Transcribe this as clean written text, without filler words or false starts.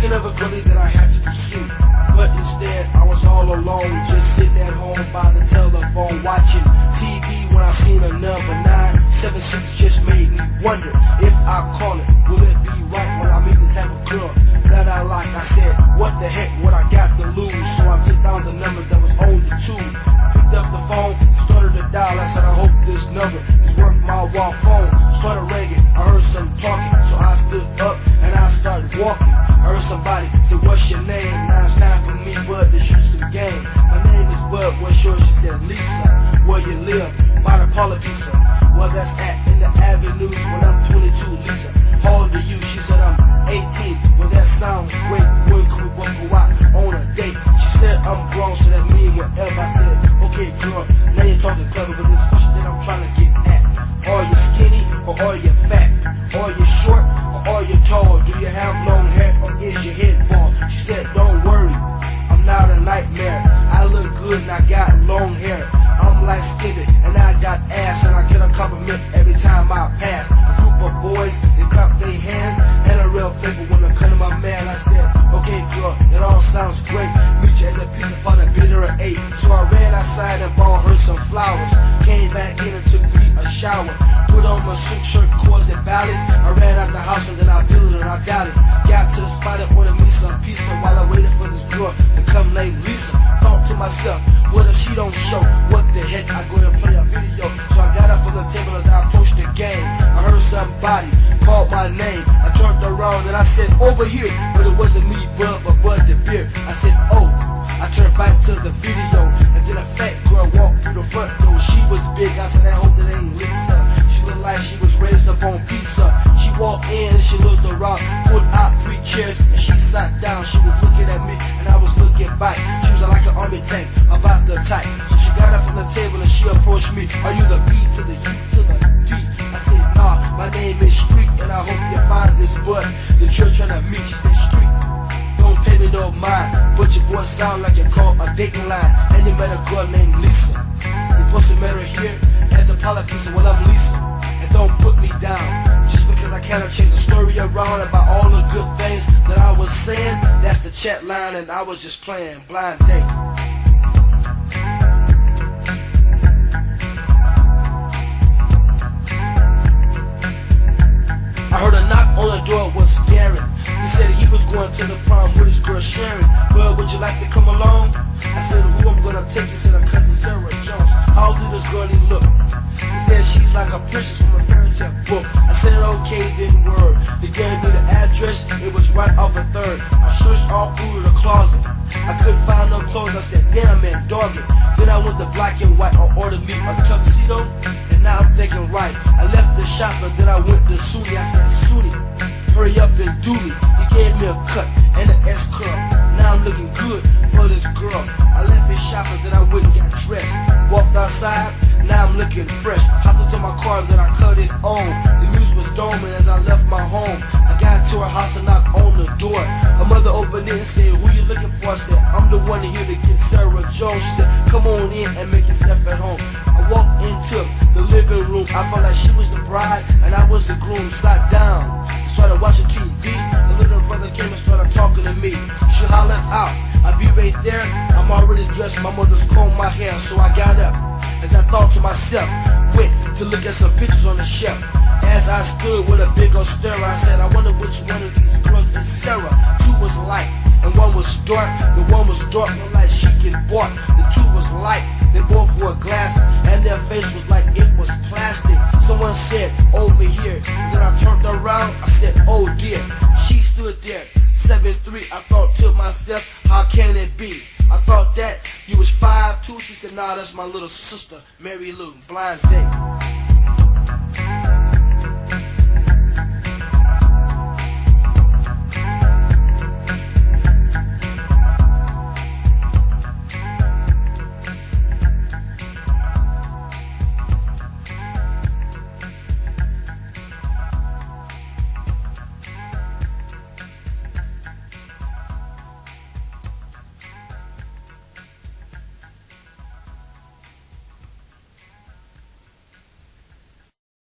thinking of a girlie that I had to pursue, but instead I was all alone, just sitting at home by the telephone watching TV when I seen a number 976. Just made me wonder if I call it, will it be right when I meet the type of girl that I like? I said, what the heck, what I got to lose? So I took down the number that was on the tube, picked up the phone, started to dial. I said, I hope this number is worth my wall phone. Started ringing, I heard some talking, so I stood up and I started walking. I heard somebody say, what's your name? Now it's time for me, Bud, to shoot some game. My name is Bud, what's yours? She said, Lisa. Where you live? By the Paula Pizza. Well, that's at in the avenues when I'm 22, Lisa. How old are you? She said, I'm 18. Well, that sounds great. When could we both go out on a date? She said, I'm grown, so that means whatever. I said, okay, girl, now you're talking clever, but this question that I'm trying to get at. Are you skinny or are you fat? Are you short or are you tall? Do you have long hair or is your head bald? She said, don't worry, I'm not a nightmare. I look good and I got long hair. I'm light skinned and I got ass, and I get a compliment every time I pass. A group of boys, they clap their hands, and a real favor when I come to my man. I said, okay girl, it all sounds great. Meet you at the pizza party, been there at 8. So I ran outside and bought her some flowers. Came back in and took me a shower. Put on my suit shirt, cords and valleys. I ran out the house and then I built it and I got it. Got to the spot and ordered me some pizza while I waited for this girl to come named Lisa. Thought to myself, what if she don't show? What the heck, I go and play a video. So I got up from the table as I approached the game. I heard somebody call my name. I turned around and I said, over here. But it wasn't me, Bud, but Bud the beer. I said, oh. I turned back to the video, and then a fat girl walked through the front door. She was big, I said, I hope that ain't Lisa. She looked like she was raised up on pizza. She walked in and she looked around, pulled out 3 chairs, and she sat down. She was looking at me, and I was looking back. She was like an army tank, about the type. So she got up from the table and she approached me. Are you the B to the U to the D? I said, nah, my name is Street, and I hope you find this Bud that you're trying to meet. She said, Street. Don't pay me no mind, but your voice sound like you called a dating line. And you met a girl named Lisa. You supposed to met her here at the Paula Pizza. Well, I'm Lisa, and don't put me down just because I kind of changed the story around about all the good things that I was saying. That's the chat line, and I was just playing blind date. I heard a knock on the door, was scary. He said he was going to the prom with his girl Sharon. Well, would you like to come along? I said, who I'm gonna take? He said, her cousin Sarah Jones. How did this girlie look? He said, she's like a princess from a fairy tale book. I said, okay, then word. They gave me the address, it was right off the 3rd. I searched all through the closet. I couldn't find no clothes. I said, damn man, dog it. Then I went to black and white. I ordered me a tuxedo, and now I'm thinking right. I left the shop, but then I went to Suni. I said, Suni, hurry up and do me. He gave me a cut and an S-curl. Now I'm looking good for this girl. I left his shop and then I went and got dressed. Walked outside, now I'm looking fresh. Hopped into my car and then I cut it on. The music was doming as I left my home. I got to her house and knocked on the door. Her mother opened it and said, who you looking for? I said, I'm the one here to get Sarah Jones. She said, come on in and make yourself at home. I walked into the living room. I felt like she was the bride and I was the groom. Sat down, started watching TV. The little brother came and started talking to me. She hollered out, I'll be right there. I'm already dressed, my mother's combed my hair. So I got up, as I thought to myself, went to look at some pictures on the shelf. As I stood with a big old stare, I said, I wonder which one of these girls is Sarah. 2 was light and 1 was dark. The 1 was dark, looked like she can bark. The 2 was light, they both wore glasses, and their face was like it was plastic. Someone said, over here. Then I turned around, I said, oh dear. She stood there, 7'3". I thought to myself, how can it be? I thought that you was 5'2". She said, nah, that's my little sister, Mary Lou, blind date.